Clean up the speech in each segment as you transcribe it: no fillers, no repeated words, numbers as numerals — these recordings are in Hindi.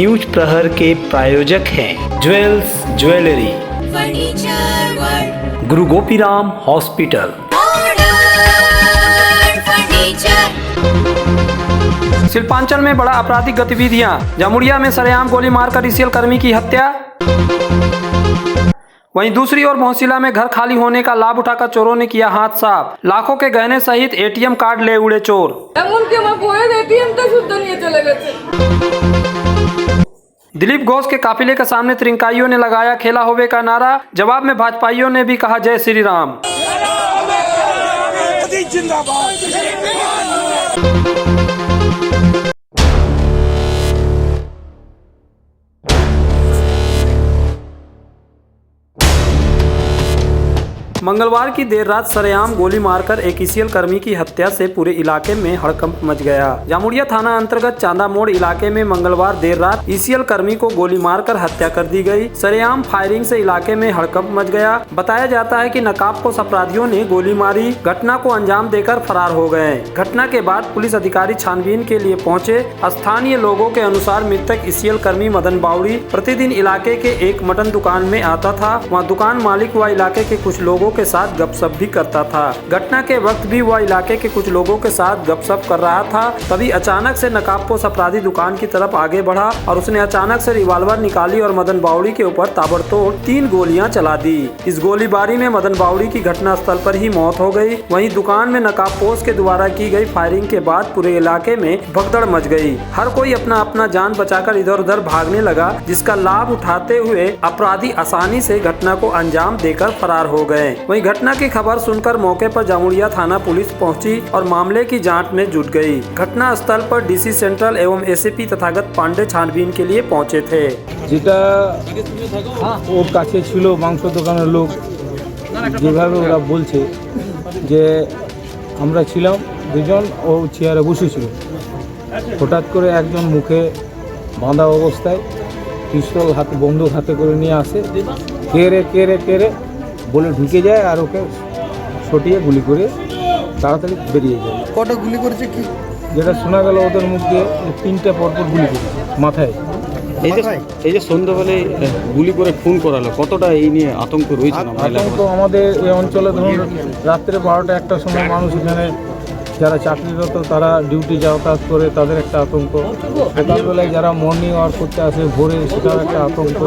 न्यूज प्रहर के प्रायोजक हैं ज्वेल्स ज्वेलरी, फर्नीचर वर्ल्ड, गुरु गोपीराम हॉस्पिटल। शिल्पांचल में बड़ा आपराधिक गतिविधियां, जामुड़िया में सरेआम गोली मारकर ईसीएल कर्मी की हत्या। वहीं दूसरी ओर मोहसिला में घर खाली होने का लाभ उठाकर चोरों ने किया हाथ साफ, लाखों के गहने सहित एटीएम कार्ड ले उड़े चोर। दिलीप घोष के काफिले के सामने त्रिंकाइयों ने लगाया खेला होवे का नारा, जवाब में भाजपाइयों ने भी कहा जय श्री राम। मंगलवार की देर रात सरेआम गोली मारकर एक ईसीएल कर्मी की हत्या से पूरे इलाके में हड़कंप मच गया। जामुड़िया थाना अंतर्गत चांदा मोड़ इलाके में मंगलवार देर रात ईसीएल कर्मी को गोली मारकर हत्या कर दी गई। सरेआम फायरिंग से इलाके में हड़कंप मच गया। बताया जाता है कि नकाबपोश अपराधियों ने गोली मारी, घटना को अंजाम देकर फरार हो गए। घटना के बाद पुलिस अधिकारी छानबीन के लिए पहुँचे। स्थानीय लोगों के अनुसार मृतक ईसीएल कर्मी मदन बावड़ी प्रतिदिन इलाके के एक मटन दुकान में आता था। वहाँ दुकान मालिक व इलाके के कुछ लोगों के साथ गपशप भी करता था। घटना के वक्त भी वह इलाके के कुछ लोगों के साथ गपशप कर रहा था। तभी अचानक से नकाबपोश अपराधी दुकान की तरफ आगे बढ़ा और उसने अचानक से रिवॉल्वर निकाली और मदन बावड़ी के ऊपर ताबड़तोड़ 3 गोलियां चला दी। इस गोलीबारी में मदन बावड़ी की घटना स्थल पर ही मौत हो गई। वहीं दुकान में नकाबपोश के द्वारा की गई फायरिंग के बाद पूरे इलाके में भगदड़ मच गई। हर कोई अपना अपना जान बचाकर इधर उधर भागने लगा, जिसका लाभ उठाते हुए अपराधी आसानी से घटना को अंजाम देकर फरार हो गए। वहीं घटना की खबर सुनकर मौके पर जामुड़िया थाना पुलिस पहुंची और मामले की जांच में जुट गई। घटना स्थल पर डीसी सेंट्रल एवं एसीपी तथागत पांडे छानबीन के लिए पहुंचे थे। যেটা ওর কাছে ছিল মাংস দোকানের লোক, যেভাবে ওরা বলছে যে আমরা ছিলাম দুজন, ও চেয়ারে বসেছিল, হঠাৎ করে একজন মুখে বাঁধা অবস্থায় পিস্তল হাতে বন্দুক হাতে করে নিয়ে আসে, কেড়ে বলে ঢুকে যায় আর ওকে ছটিয়ে গুলি করে তাড়াতাড়ি বেরিয়ে যায়। কটা গুলি করেছে কি যেটা শোনা গেল ওদের মুখ দিয়ে 3টে পরপর গুলি করেছে মাথায়। এই যে সন্ধ্যাবেলায় গুলি করে খুন করালো, কতটা এই নিয়ে আতঙ্ক রয়েছে? আতঙ্ক আমাদের এই অঞ্চলে ধরুন রাত্রে 12টা 1টার সময় মানুষ এখানে যারা চাকরিরত তারা ডিউটি যাতায়াত করে, তাদের একটা আতঙ্ক। সকালবেলায় যারা মর্নিং ওয়াক করতে আসে ভোরে, সেটাও একটা আতঙ্ক।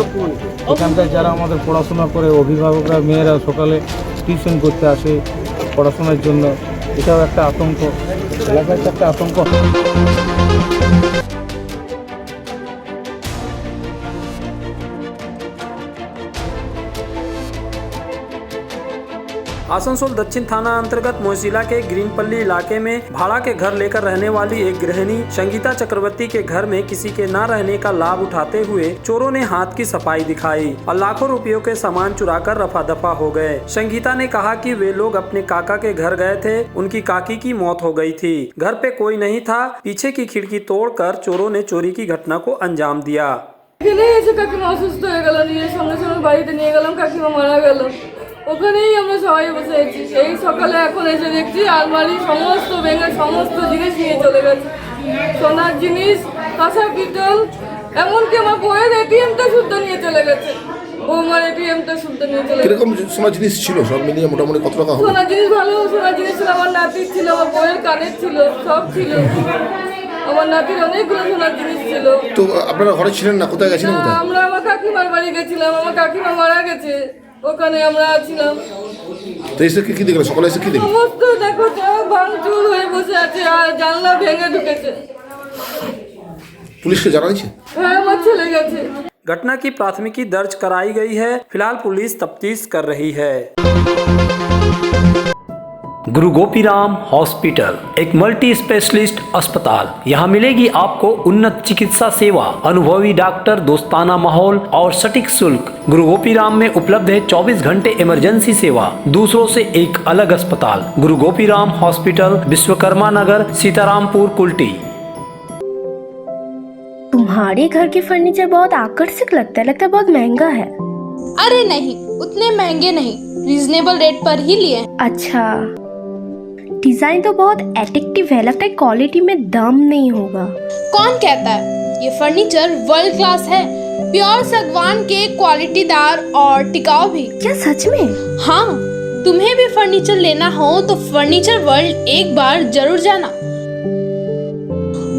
এখানকার যারা আমাদের পড়াশোনা করে অভিভাবকরা, মেয়েরা সকালে টিউশন করতে আসে পড়াশোনার জন্য, এটাও একটা আতঙ্ক, এলাকার একটা আতঙ্ক। आसनसोल दक्षिण थाना अंतर्गत मोहसिला के ग्रीनपल्ली इलाके में भाड़ा के घर लेकर रहने वाली एक गृहिणी संगीता चक्रवर्ती के घर में किसी के न रहने का लाभ उठाते हुए चोरों ने हाथ की सफाई दिखाई और लाखों रुपयों के सामान चुराकर रफा दफा हो गए। संगीता ने कहा कि वे लोग अपने काका के घर गए थे, उनकी काकी की मौत हो गई थी, घर पे कोई नहीं था। पीछे की खिड़की तोड़कर चोरों ने चोरी की घटना को अंजाम दिया। কাকিমা অসুস্থ হয়ে গেল, নিয়ে সঙ্গে সঙ্গে বাড়িতে নিয়ে গেলাম, কাকিমা মারা গেল। ওখানেই আমরা সবাই বসে আছি। এই সকালে এখন এসে দেখছি আলমারি সমস্ত ভেঙে সমস্ত জিনিস নিয়ে চলে গেছে, সোনার জিনিস, কাঁসা পিতল, এমনকি আমার বইয়ের এটিএমটা শুদ্ধ নিয়ে চলে গেছে। বৌমার এটিএমটা শুদ্ধ নিয়ে চলে গেছে। কিরকম সোনার জিনিস ছিল? সব মিলিয়ে মোটামুটি কত টাকা হবে? সোনার জিনিস ভালো সোনার জিনিস ছিল, আমার নাতির ছিল, আমার বইয়ের কানের ছিল, সব ছিল। আমার নাতির অনেকগুলো সোনার জিনিস ছিল। তো আপনারা ঘরে ছিলেন না? কোথায় গেছিলেন? কোথায়? আমরা আমার কাকিমার বাড়ি গেছিলাম, আমার কাকিমা মারা গেছে, ওখানে আমরা ছিলাম। তো এসে কি দেখলেন? সকালে এসে কি দেখলেন? সমস্ত দেখো ভাঙচুর হয়ে বসে আছে আর জানলা ভেঙে ঢুকেছে। পুলিশকে জানাইছে? হ্যাঁ, আমার ছেলে গেছে। घटना की प्राथमिकी दर्ज कराई गई है। फिलहाल पुलिस तफ्तीश कर रही है। गुरु गोपीराम हॉस्पिटल एक मल्टी स्पेशलिस्ट अस्पताल। यहाँ मिलेगी आपको उन्नत चिकित्सा सेवा, अनुभवी डॉक्टर, दोस्ताना माहौल और सटीक शुल्क। गुरु गोपीराम में उपलब्ध है 24 घंटे इमरजेंसी सेवा, दूसरों से एक अलग अस्पताल। गुरु गोपीराम हॉस्पिटल, विश्वकर्मा नगर, सीतारामपुर, कुल्टी। तुम्हारे घर के फर्नीचर बहुत आकर्षक लगता है बहुत महंगा है। अरे नहीं, उतने महंगे नहीं, रीजनेबल रेट पर ही लिए। अच्छा, डिजाइन तो बहुत एट्रैक्टिव है, लगता है क्वालिटी में दम नहीं होगा। कौन कहता है? ये फर्नीचर वर्ल्ड क्लास है, प्योर सागवान के क्वालिटीदार और टिकाऊ भी। क्या सच में? हाँ, तुम्हें भी फर्नीचर लेना हो तो फर्नीचर वर्ल्ड एक बार जरूर जाना।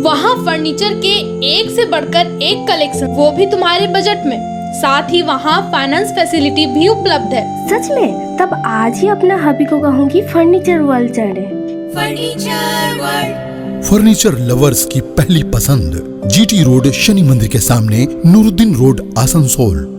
वहाँ फर्नीचर के एक से बढ़कर एक कलेक्शन, वो भी तुम्हारे बजट में। साथ ही वहाँ फाइनेंस फैसिलिटी भी उपलब्ध है। सच में? तब आज ही अपना हबी को कहूँगी फर्नीचर वर्ल्ड चढ़े। Furniture world. फर्नीचर लवर्स की पहली पसंद, जीटी रोड, शनि मंदिर के सामने, नूरुद्दीन रोड, आसनसोल।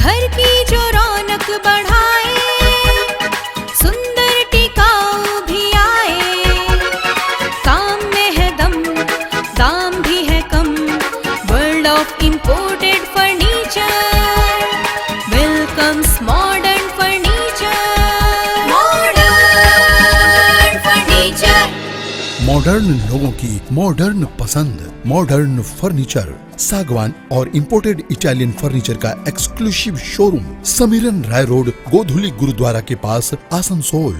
घर की जो रौनक बढ़ाए, सुंदर टिकाऊ भी आए, काम में है दम, दाम भी है कम। World of imported furniture welcomes modern furniture. Modern furniture, modern लोगों की मॉडर्न पसंद, मॉडर्न फर्नीचर, सागवान और इंपोर्टेड इटालियन फर्नीचर का exclusive showroom, Samiran Rai road, Godhuli Gurudwara के पास, आसनसोल।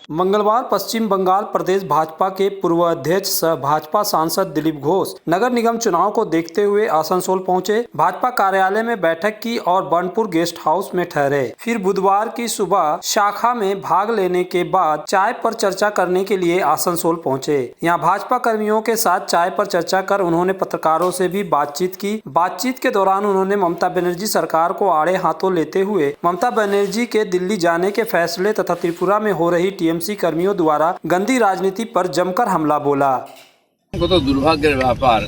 मंगलवार पश्चिम बंगाल प्रदेश भाजपा के पूर्व अध्यक्ष सह भाजपा सांसद दिलीप घोष नगर निगम चुनाव को देखते हुए आसनसोल पहुंचे, भाजपा कार्यालय में बैठक की और बनपुर गेस्ट हाउस में ठहरे। फिर बुधवार की सुबह शाखा में भाग लेने के बाद चाय पर चर्चा करने के लिए आसनसोल पहुंचे। यहां भाजपा कर्मियों के साथ चाय पर चर्चा कर उन्होंने पत्रकारों से भी बातचीत की। बातचीत के दौरान उन्होंने ममता बनर्जी सरकार को आड़े हाथों लेते हुए ममता बनर्जी के दिल्ली जाने के फैसले तथा त्रिपुरा में हो रही टीएमसी कर्मियों द्वारा गंदी राजनीति पर जमकर हमला बोला। কত দুর্ভাগ্যের ব্যাপার,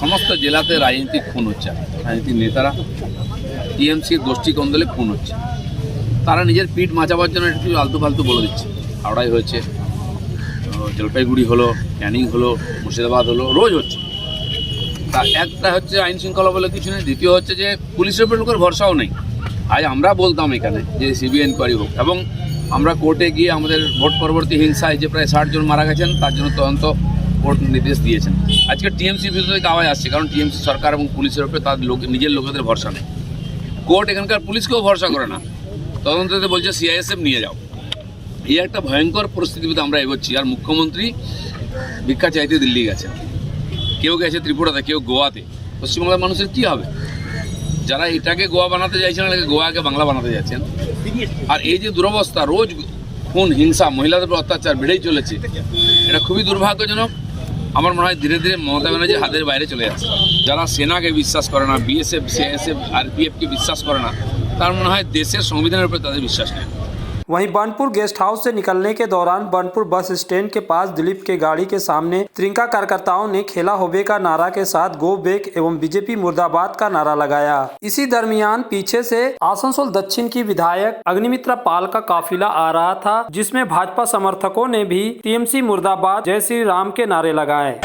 সমস্ত জেলাতে রাজনীতিক খুন হচ্ছে, রাজনীতিক নেতারা টিএমসি গোষ্ঠী কন্দলে খুন হচ্ছে। তারা নিজের পিঠ মাচাবার জন্য একটু আলতু ফালতু বলে দিচ্ছে। হাওড়ায় হয়েছে, জলপাইগুড়ি হলো, ক্যানিং হলো, মুর্শিদাবাদ হলো, রোজ হচ্ছে। তা একটা হচ্ছে আইন শৃঙ্খলা বলে কিছু নেই, দ্বিতীয় হচ্ছে যে পুলিশের উপর লোকের ভরসাও নেই। আজ আমরা বলতাম এখানে যে সিবিআই ইনকোয়ারি হোক, এবং আমরা কোর্টে গিয়ে আমাদের ভোট পরবর্তী হিংসায় যে প্রায় 60 জন মারা গেছেন তার জন্য তদন্ত কোর্ট নির্দেশ দিয়েছেন। আজকে টিএমসির বিরুদ্ধে থেকে আওয়াজ আসছে, কারণ টিএমসি সরকার এবং পুলিশের উপরে তাদের নিজের লোকেদের ভরসা নেই। কোর্ট এখানকার পুলিশকেও ভরসা করে না, তদন্ততে বলছে সিআইএসএফ নিয়ে যাও। এই একটা ভয়ঙ্কর পরিস্থিতিতে আমরা এগোচ্ছি। আর মুখ্যমন্ত্রী ভিক্ষা চাইতে দিল্লি গেছেন, কেউ গেছে ত্রিপুরাতে, কেউ গোয়াতে। পশ্চিমবাংলার মানুষের কী হবে? যারা এটাকে গোয়া বানাতে চাইছেন, গোয়াকে বাংলা বানাতে যাচ্ছেন। আর এই যে দুরবস্থা, রোজ খুন, হিংসা, মহিলাদের উপর অত্যাচার বেড়েই চলেছে, এটা খুবই দুর্ভাগ্যজনক। আমার মনে হয় ধীরে ধীরে মমতা ব্যানার্জির হাতের বাইরে চলে যাচ্ছে। যারা সেনাকে বিশ্বাস করে না, বিএসএফ, সিআইএসএফ, আরপিএফকে বিশ্বাস করে না, তার মনে হয় দেশের সংবিধানের উপরে তাদের বিশ্বাস নেই। वहीं बनपुर गेस्ट हाउस से निकलने के दौरान बनपुर बस स्टैंड के पास दिलीप के गाड़ी के सामने त्रिंका कार्यकर्ताओं ने खेला होबे का नारा के साथ गो बैक एवं बीजेपी मुर्दाबाद का नारा लगाया। इसी दरमियान पीछे से आसनसोल दक्षिण की विधायक अग्निमित्रा पाल का काफिला आ रहा था, जिसमें भाजपा समर्थकों ने भी टीएमसी मुर्दाबाद, जय श्री राम के नारे लगाए।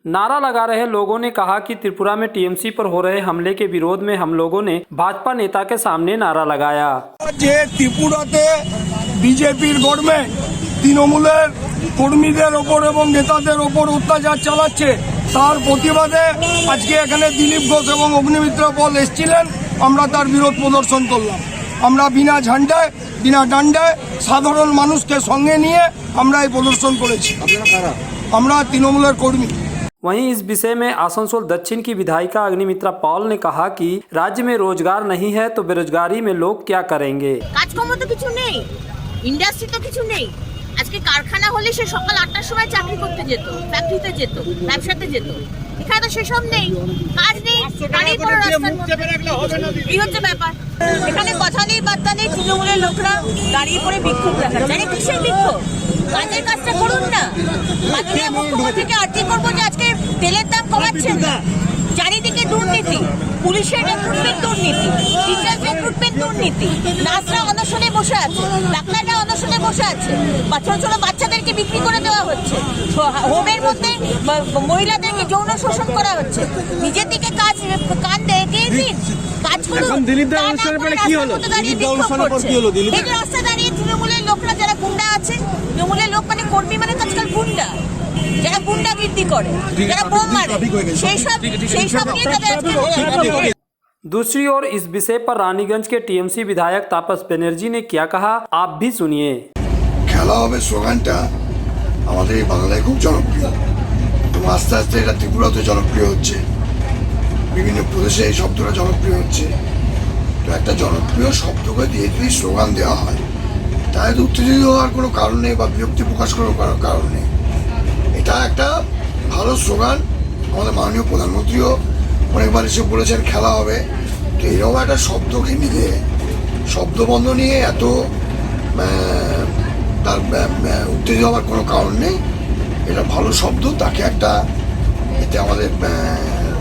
नारा लगा रहे लोगों ने कहा कि त्रिपुरा में टीएमसी पर हो रहे हमले के विरोध में हम लोगों ने भाजपा नेता के सामने नारा लगाया। त्रिपुराते बीजेपीर गवर्नमेंट तृणमूलेर কর্মীদের ওপর এবং নেতাদের ওপর অত্যাচার চালাচ্ছে, তার প্রতিবাদে আজকে এখানে দিলীপ ঘোষ এবং অগ্নিমিত্রা পাল এসেছিলেন। আমরা তার বিরোধ প্রদর্শন করলাম। আমরা বিনা ঝান্ডায়, বিনা ডান্ডায় সাধারণ মানুষকে সঙ্গে নিয়ে আমরা এই প্রদর্শন করেছি। আমরা তৃণমূলের কর্মী। वहीं इस विषय में आसनसोल दक्षिण की विधायिका अग्निमित्रा पॉल ने कहा कि राज्य में रोजगार नहीं है तो बेरोजगारी में लोग क्या करेंगे। কাজকর্ম তো কিছু নেই, ইন্ডাস্ট্রি তো কিছু নেই। আজকে কারখানা হলে সে সকাল 8টার সময় চাকরি করতে যেত, ফ্যাক্টরিতে যেত, ব্যবসাতে যেত। এখানে তো সেসব নেই, কাজ নেই, গাড়ি পড়ে রাস্তার মধ্যে। এই হচ্ছে ব্যাপার। এখানে কথা নেই, বার্তা নেই, তৃণমূলের লোকরা দাঁড়িয়ে পড়ে বিক্ষোভ দেখাচ্ছে। আরে কিসের বিক্ষোভ? কাজের কাজটা করুন না। মাননীয় মুখ্যমন্ত্রীকে আর্জি করবো যে আজকে তেলের দাম কমাচ্ছেন না। চারিদিকে দুর্নীতি, পুলিশের রিক্রুটমেন্ট দুর্নীতি, টিচার রিক্রুটমেন্ট দুর্নীতি, নার্সরা অনশনে বসে আছে, ডাক্তাররা অনশনে বসে আছে, ছোট ছোট বাচ্চাদেরকে বিক্রি করে দেওয়া হচ্ছে, হোমের মধ্যে মহিলাদেরকে যৌন শোষণ করা হচ্ছে। নিজের দিকে কাজ কান দেখে দিন, কাজ করুন। দিলীপ দা অনুষ্ঠানের পরে কি হলো? দিলীপ দা অনুষ্ঠানের পর কি হলো? দিলীপ এই রাস্তায় দাঁড়িয়ে তৃণমূলের লোকরা যারা গুন্ডা আছে, তৃণমূলের লোক মানে কর্মী মানে আজকাল গুন্ডা, যারা গুন্ডাগিরি করে, যারা বোম মারে, সেই সব নিয়ে তাদের। दूसरी ओर इस विषय पर रानीगंज के टीएमसी विधायक तापस बनर्जी ने क्या कहा, आप भी सुनिए। খেলা হবে স্লোগানটা আমাদের এই বাংলায় খুব জনপ্রিয় এবং আস্তে আস্তে এটা ত্রিপুরাতে জনপ্রিয় হচ্ছে, বিভিন্ন প্রদেশে এই শব্দটা জনপ্রিয় হচ্ছে। তো একটা জনপ্রিয় শব্দকে দিয়ে যদি স্লোগান দেওয়া হয় তাহলে উত্তেজিত হওয়ার কোনো কারণ নেই বা বিরক্তি প্রকাশ করার কোনো কারণ নেই। এটা একটা ভালো স্লোগান। আমাদের মাননীয় প্রধানমন্ত্রীও অনেকবার এসে বলেছেন খেলা হবে। তো এরকম একটা শব্দকে নিয়ে, শব্দবন্ধ নিয়ে এত তার উত্তেজিত হওয়ার কোনো কারণ নেই। এটা ভালো শব্দ, তাকে একটা এতে আমাদের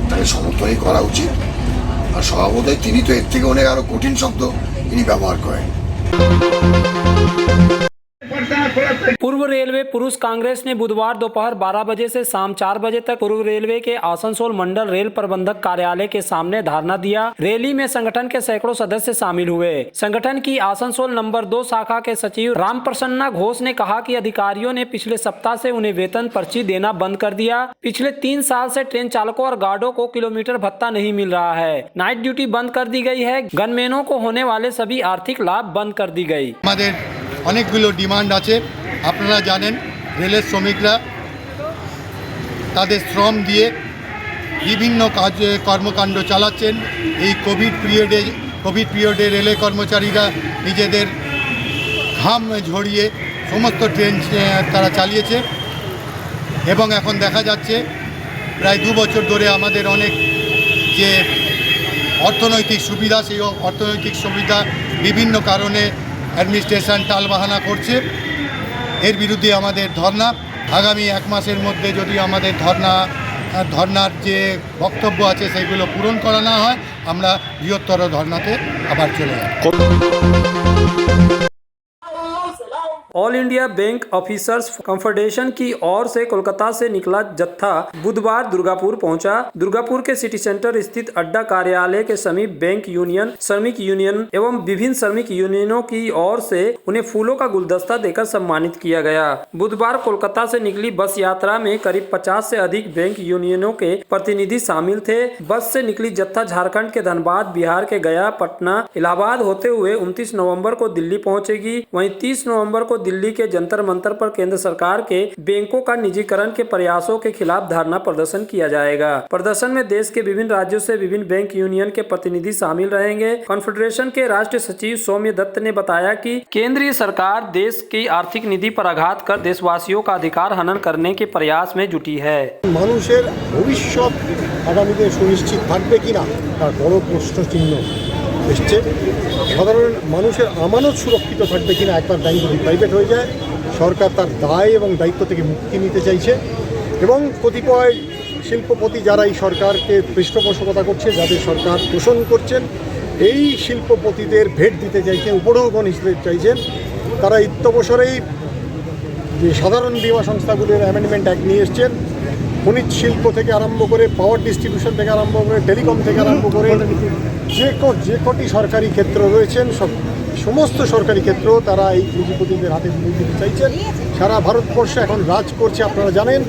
তাকে সমর্থনই করা উচিত। আর স্বভাবতই তিনি তো এর থেকে অনেক আরো কঠিন শব্দ তিনি ব্যবহার করেন। पूर्व रेलवे पुरुष कांग्रेस ने बुधवार दोपहर 12 बजे से शाम 4 बजे तक पूर्व रेलवे के आसनसोल मंडल रेल प्रबंधक कार्यालय के सामने धरना दिया। रैली में संगठन के सैकड़ों सदस्य शामिल हुए। संगठन की आसनसोल नंबर 2 शाखा के सचिव राम प्रसन्ना घोष ने कहा कि अधिकारियों ने पिछले सप्ताह से उन्हें वेतन पर्ची देना बंद कर दिया। पिछले 3 साल से ट्रेन चालकों और गार्डों को किलोमीटर भत्ता नहीं मिल रहा है। नाइट ड्यूटी बंद कर दी गई है। गनमैनों को होने वाले सभी आर्थिक लाभ बंद कर दी गई। অনেকগুলো ডিমান্ড আছে। আপনারা জানেন রেলের শ্রমিকরা তাদের শ্রম দিয়ে বিভিন্ন কর্মকাণ্ড চালাচ্ছেন। এই কোভিড পিরিয়ডে রেলের কর্মচারীরা নিজেদের ঘাম ঝরিয়ে সমস্ত ট্রেন তারা চালিয়েছে এবং এখন দেখা যাচ্ছে প্রায় 2 বছর ধরে আমাদের অনেক যে অর্থনৈতিক সুবিধা, সেই অর্থনৈতিক সুবিধা বিভিন্ন কারণে অ্যাডমিনিস্ট্রেশন টালবাহানা করছে। এর বিরুদ্ধে আমাদের ধর্না। আগামী 1 মাসের মধ্যে যদি আমাদের ধর্নার যে বক্তব্য আছে সেগুলো পূরণ করা না হয় আমরা বৃহত্তর ধর্নাতে আবার চলে যাব। All India bank officers confederation की ओर से कोलकाता से निकला जत्था बुधवार दुर्गापुर पहुंचा। दुर्गापुर के सिटी सेंटर स्थित अड्डा कार्यालय के समीप बैंक यूनियन, श्रमिक यूनियन एवं विभिन्न श्रमिक यूनियनों की ओर से उन्हें फूलों का गुलदस्ता देकर सम्मानित किया गया। बुधवार कोलकाता से निकली बस यात्रा में करीब 50 से अधिक बैंक यूनियनों के प्रतिनिधि शामिल थे। बस से निकली जत्था झारखंड के धनबाद, बिहार के गया, पटना, इलाहाबाद होते हुए 29 नवंबर को दिल्ली पहुंचेगी। वहीं 30 नवंबर को दिल्ली के जंतर मंतर पर केंद्र सरकार के बैंकों का निजीकरण के प्रयासों के खिलाफ धरना प्रदर्शन किया जाएगा। प्रदर्शन में देश के विभिन्न राज्यों से विभिन्न बैंक यूनियन के प्रतिनिधि शामिल रहेंगे। कॉन्फेडरेशन के राष्ट्रीय सचिव सौम्य दत्त ने बताया कि केंद्रीय सरकार देश की आर्थिक निधि पर आघात कर देशवासियों का अधिकार हनन करने के प्रयास में जुटी है। মানুষের ভবিষ্যৎ আগামীতে সুনিশ্চিত থাকবে কিনা তার বড় প্রশ্ন চিহ্ন এসছে। সাধারণ মানুষের আমানত সুরক্ষিত থাকবে কিনা একবার ব্যাংক যদি প্রাইভেট হয়ে যায়, সরকার তার দায় এবং দায়িত্ব থেকে মুক্তি নিতে চাইছে এবং কতিপয় শিল্পপতি যারা এই সরকারকে পৃষ্ঠপোষকতা করছে, যাদের সরকার পোষণ করছেন, এই শিল্পপতিদের ভেট দিতে চাইছেন, উপঢৌকন হিসেবে চাইছেন। তারা ইত্যবসরেই যে সাধারণ বীমা সংস্থাগুলির অ্যামেন্ডমেন্ট অ্যাক্ট নিয়ে এসছেন। খনিজ শিল্প থেকে আরম্ভ করে পাওয়ার ডিস্ট্রিবিউশন থেকে আরম্ভ করে টেলিকম থেকে আরম্ভ করে যে কটি সরকারি ক্ষেত্র রয়েছেন সমস্ত সরকারি ক্ষেত্র তারা এই পুঁজিপতিদের হাতে তুলে দিতে চাইছেন। সারা ভারতবর্ষে এখন রাজ করছে, আপনারা জানেন,